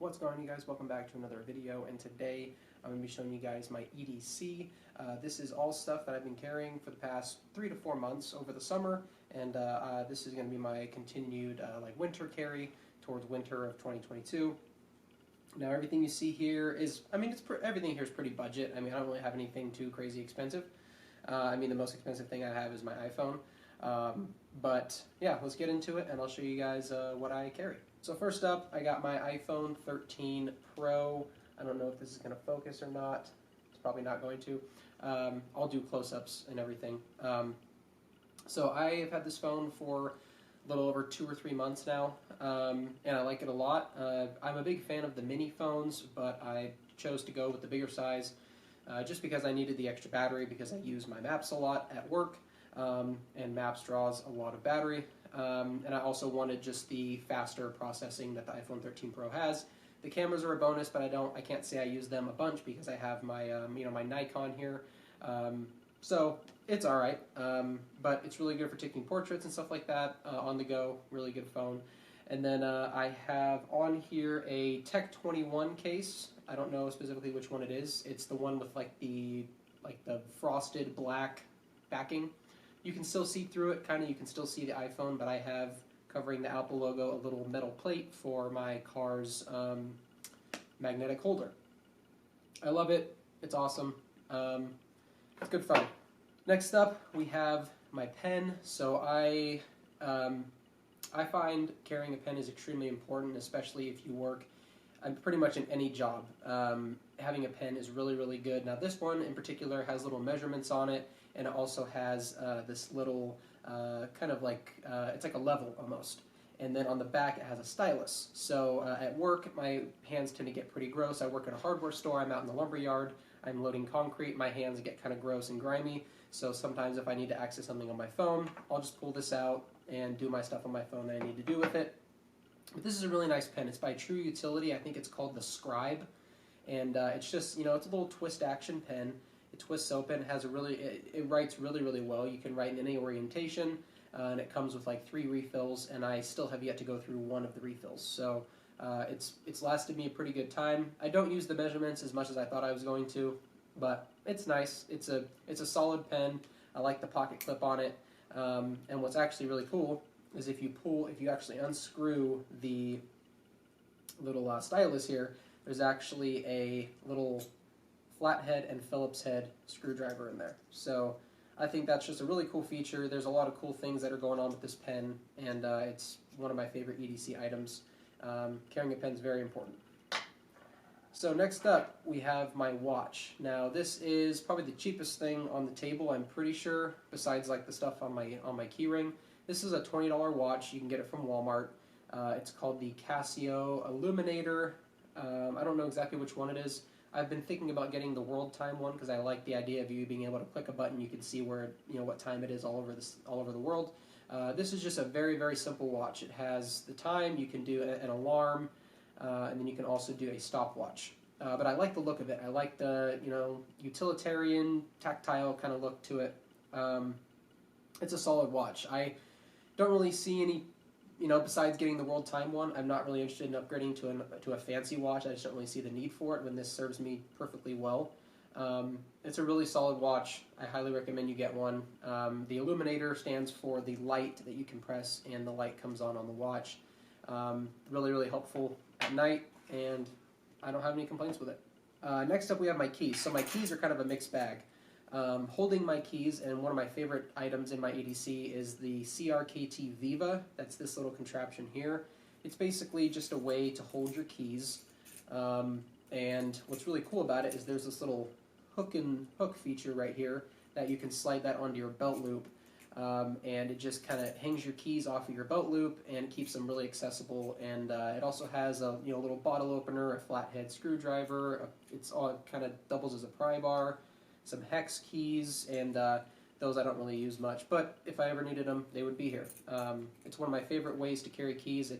What's going on, you guys? Welcome back to another video, and today I'm going to be showing you guys my EDC. This is all stuff that I've been carrying for the past 3 to 4 months over the summer, and this is going to be my continued winter carry towards winter of 2022. Now everything you see here is, everything here is pretty budget. I don't really have anything too crazy expensive. The most expensive thing I have is my iPhone. But yeah, let's get into it and I'll show you guys what I carry. So first up, I got my iPhone 13 Pro. I don't know if this is going to focus or not. It's probably not going to. I'll do close-ups and everything. So I have had this phone for a little over 2 or 3 months now, and I like it a lot. I'm a big fan of the mini phones, but I chose to go with the bigger size just because I needed the extra battery because I use my Maps a lot at work. And Maps draws a lot of battery, and I also wanted just the faster processing that the iPhone 13 Pro has. The cameras are a bonus, but I can't say I use them a bunch because I have my my Nikon here, so it's all right. But it's really good for taking portraits and stuff like that on the go. Really good phone. And then I have on here a Tech 21 case. I don't know specifically which one it is. It's the one with the frosted black backing. You can still see through it, you can still see the iPhone, but I have, covering the Apple logo, a little metal plate for my car's magnetic holder. I love it. It's awesome. It's good fun. Next up, we have my pen. So I find carrying a pen is extremely important, especially if you work pretty much in any job. Having a pen is really, really good. Now this one in particular has little measurements on it, and it also has this little it's like a level almost. And then on the back it has a stylus. So at work my hands tend to get pretty gross. I work at a hardware store, I'm out in the lumber yard, I'm loading concrete, my hands get kind of gross and grimy. So sometimes if I need to access something on my phone, I'll just pull this out and do my stuff on my phone that I need to do with it. But this is a really nice pen. It's by True Utility. I think it's called the Scribe. And it's just, it's a little twist action pen. It twists open, has it writes really, really well. You can write in any orientation, and it comes with 3 refills, and I still have yet to go through one of the refills. So it's lasted me a pretty good time. I don't use the measurements as much as I thought I was going to, but it's nice. It's a solid pen. I like the pocket clip on it. And what's actually really cool is if you actually unscrew the little stylus here, there's actually a little flathead and Phillips head screwdriver in there. So I think that's just a really cool feature. There's a lot of cool things that are going on with this pen, and it's one of my favorite EDC items. Carrying a pen is very important. So next up, we have my watch. Now this is probably the cheapest thing on the table, I'm pretty sure, besides the stuff on my key ring. This is a $20 watch. You can get it from Walmart. It's called the Casio Illuminator. I don't know exactly which one it is. I've been thinking about getting the world time one because I like the idea of you being able to click a button. You can see where what time it is all over the world. This is just a very, very simple watch. It has the time. You can do an alarm, and then you can also do a stopwatch. But I like the look of it. I like the utilitarian, tactile kind of look to it. It's a solid watch. I don't really see any. Besides getting the world time one, I'm not really interested in upgrading to a fancy watch. I just don't really see the need for it when this serves me perfectly well. It's a really solid watch. I highly recommend you get one. The Illuminator stands for the light that you can press, and the light comes on the watch. Really, really helpful at night, and I don't have any complaints with it. Next up, we have my keys. So my keys are kind of a mixed bag. Holding my keys, and one of my favorite items in my EDC is the CRKT Viva. That's this little contraption here. It's basically just a way to hold your keys, and what's really cool about it is there's this little hook feature right here that you can slide that onto your belt loop, and it just kind of hangs your keys off of your belt loop and keeps them really accessible. And it also has a little bottle opener, a flathead screwdriver. It's all kind of doubles as a pry bar. Some hex keys, and those I don't really use much, but if I ever needed them, they would be here. It's one of my favorite ways to carry keys.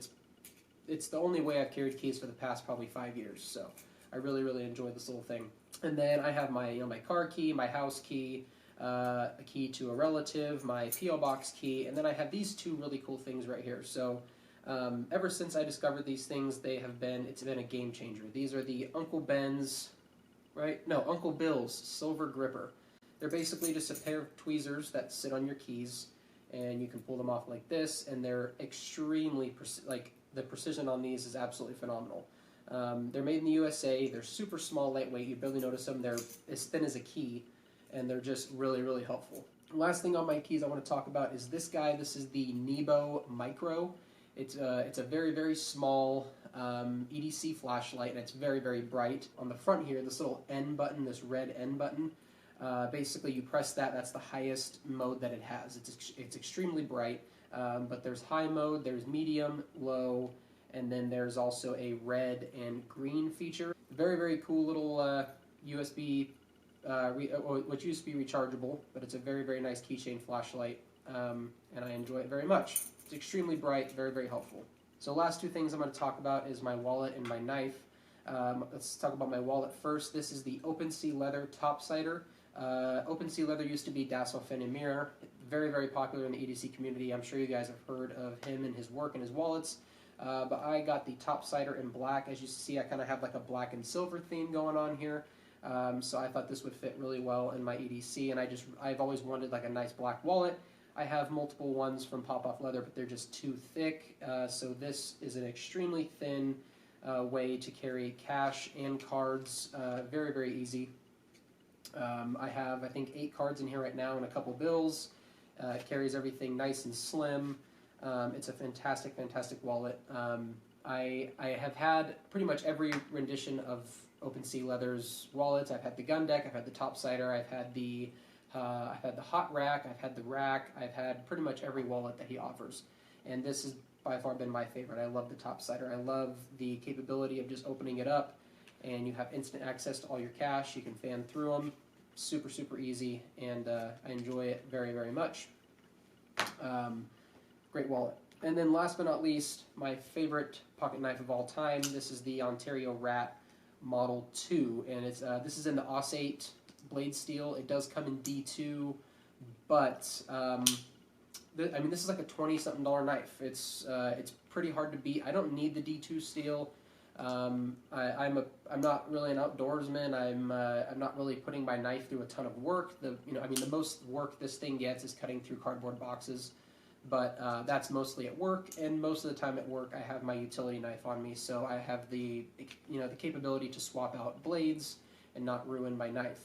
It's the only way I've carried keys for the past probably 5 years, so I really, really enjoy this little thing. And then I have my my car key, my house key, a key to a relative, my P.O. box key, and then I have these 2 really cool things right here. So Ever since I discovered these things, it's been a game changer. These are the Uncle Ben's, right? No, Uncle Bill's Silver Gripper. They're basically just a pair of tweezers that sit on your keys, and you can pull them off like this, and they're extremely, the precision on these is absolutely phenomenal. They're made in the USA, they're super small, lightweight, you barely notice them, they're as thin as a key, and they're just really, really helpful. Last thing on my keys I want to talk about is this guy. This is the Nebo Micro. It's a very, very small EDC flashlight, and it's very, very bright. On the front here, this little N button, this red N button, basically you press that, that's the highest mode that it has. It's extremely bright, but there's high mode, there's medium, low, and then there's also a red and green feature. Very, very cool little USB, which used to be rechargeable, but it's a very, very nice keychain flashlight, and I enjoy it very much. It's extremely bright, very, very helpful. So last two things I'm going to talk about is my wallet and my knife. Let's talk about my wallet first. This is the OpenSea Leather Topsider. OpenSea Leather used to be Dasselfin and Mir. Very, very popular in the EDC community. I'm sure you guys have heard of him and his work and his wallets. But I got the Topsider in black. As you see, I kind of have like a black and silver theme going on here. So I thought this would fit really well in my EDC, and I've always wanted like a nice black wallet. I have multiple ones from Pop Off Leather, but they're just too thick. So this is an extremely thin way to carry cash and cards. Very, very easy. I have, I think, 8 cards in here right now and a couple bills. It carries everything nice and slim. It's a fantastic, fantastic wallet. I have had pretty much every rendition of OpenSea Leather's wallets. I've had the gun deck, I've had the Topsider, I've had the hot rack, I've had the rack, I've had pretty much every wallet that he offers. And this has by far been my favorite. I love the Topsider. I love the capability of just opening it up, and you have instant access to all your cash. You can fan through them. Super, super easy, and I enjoy it very, very much. Great wallet. And then last but not least, my favorite pocket knife of all time. This is the Ontario Rat Model 2, and this is in the AUS-8 blade steel. It does come in D2, but I mean, this is like a $20-something knife. It's pretty hard to beat. I don't need the D2 steel. I'm not really an outdoorsman. I'm not really putting my knife through a ton of work. I mean, the most work this thing gets is cutting through cardboard boxes, but that's mostly at work, and most of the time at work I have my utility knife on me, so I have the capability to swap out blades and not ruin my knife.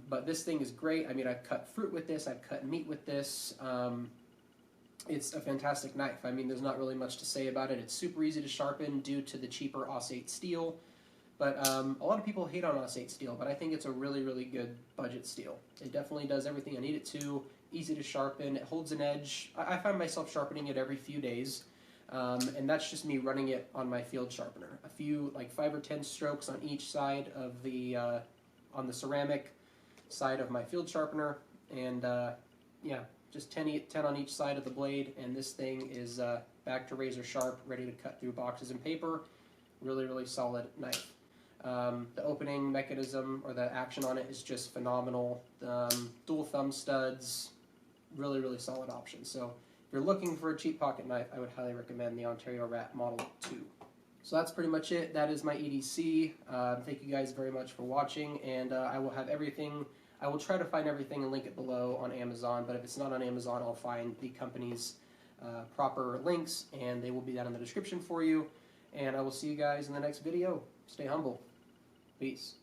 But this thing is great. I mean, I've cut fruit with this, I've cut meat with this. It's a fantastic knife. I mean, there's not really much to say about it. It's super easy to sharpen due to the cheaper AUS-8 steel. But a lot of people hate on AUS-8 steel, but I think it's a really, really good budget steel. It definitely does everything I need it to. Easy to sharpen. It holds an edge. I find myself sharpening it every few days. And that's just me running it on my field sharpener. A few, like 5 or 10 strokes on each side of the, on the ceramic side of my field sharpener. And yeah, just 10 on each side of the blade, and this thing is back to razor sharp, ready to cut through boxes and paper. Really, really solid knife. The opening mechanism, or the action on it, is just phenomenal. Dual thumb studs, really, really solid option. So if you're looking for a cheap pocket knife, I would highly recommend the Ontario Rat Model 2. So that's pretty much it. That is my EDC. Thank you guys very much for watching, and I will have everything. I will try to find everything and link it below on Amazon, but if it's not on Amazon, I'll find the company's proper links, and they will be down in the description for you. And I will see you guys in the next video. Stay humble. Peace.